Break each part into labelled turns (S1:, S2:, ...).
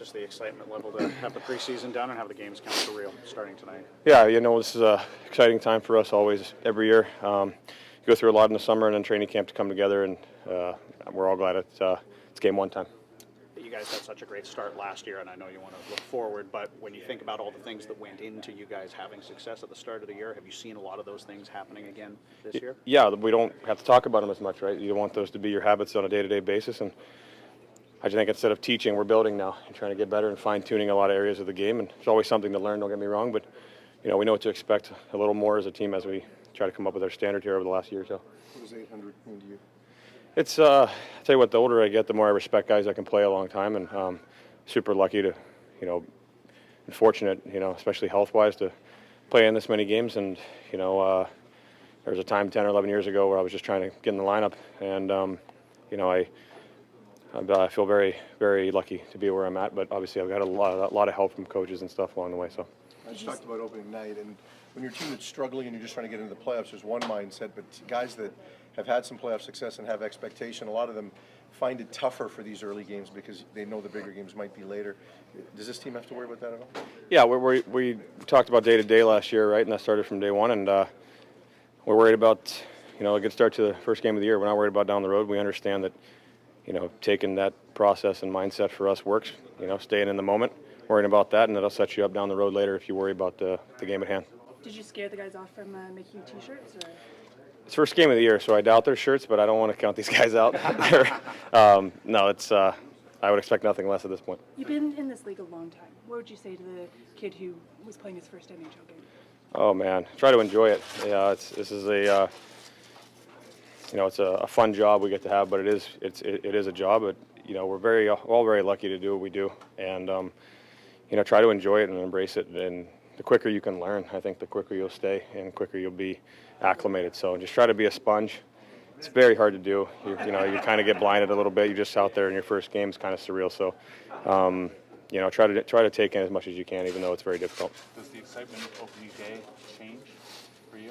S1: just the excitement level to have the preseason done and have the games count for real starting tonight?
S2: Yeah, this is an exciting time for us always, every year. You go through a lot in the summer and then training camp to come together, and we're all glad it's game one time.
S1: You guys had such a great start last year, and I know you want to look forward, but when you think about all the things that went into you guys having success at the start of the year, have you seen a lot of those things happening again this year?
S2: Yeah, we don't have to talk about them as much, right? You want those to be your habits on a day-to-day basis, and I think instead of teaching, we're building now and trying to get better and fine-tuning a lot of areas of the game, and there's always something to learn, don't get me wrong, but we know what to expect a little more as a team as we try to come up with our standard here over the last year or so.
S3: What does 800 mean to you?
S2: It's, I'll tell you what, the older I get, the more I respect guys that can play a long time, and super lucky to, and fortunate, especially health-wise, to play in this many games. And, there was a time 10 or 11 years ago where I was just trying to get in the lineup, and, I feel very, very lucky to be where I'm at, but obviously I've got a lot of help from coaches and stuff along the way. So
S3: I just talked about opening night, and when your team that's struggling and you're just trying to get into the playoffs, there's one mindset, but guys that have had some playoff success and have expectation, a lot of them find it tougher for these early games because they know the bigger games might be later. Does this team have to worry about that at all?
S2: Yeah, we talked about day-to-day last year, right, and that started from day one, and we're worried about, a good start to the first game of the year. We're not worried about down the road. We understand that, taking that process and mindset for us works, staying in the moment, worrying about that, and that'll set you up down the road later if you worry about the game at hand.
S4: Did you scare the guys off from making T-shirts? Or?
S2: It's first game of the year, so I doubt their shirts, but I don't want to count these guys out. No, it's I would expect nothing less at this point.
S4: You've been in this league a long time. What would you say to the kid who was playing his first NHL game?
S2: Oh man, try to enjoy it. Yeah, this is a it's a fun job we get to have, but it is a job. But we're all very lucky to do what we do, and try to enjoy it and embrace it. And the quicker you can learn, I think the quicker you'll stay and the quicker you'll be acclimated. So just try to be a sponge. It's very hard to do. You kind of get blinded a little bit. You're just out there in your first game. It's kind of surreal. So, try to take in as much as you can, even though it's very difficult.
S5: Does the excitement of opening day change for you?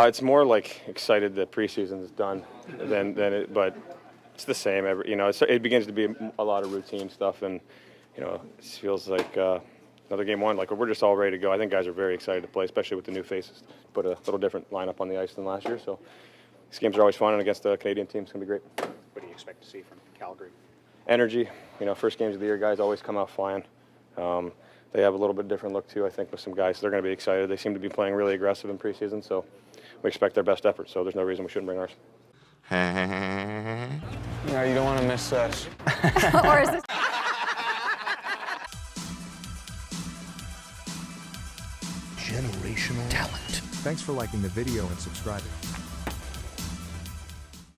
S2: It's more like excited that preseason is done but it's the same. It begins to be a lot of routine stuff, and it feels like another game one. Like we're just all ready to go. I think guys are very excited to play, especially with the new faces. Put a little different lineup on the ice than last year. So these games are always fun, and against the Canadian team, it's gonna be great.
S1: What do you expect to see from Calgary?
S2: Energy. First games of the year, guys always come out flying. They have a little bit different look too, I think, with some guys. They're going to be excited. They seem to be playing really aggressive in preseason, so we expect their best effort. So there's no reason we shouldn't bring ours.
S6: You don't want to miss us.
S7: Or is this?
S8: Generational talent.
S9: Thanks for liking the video and subscribing.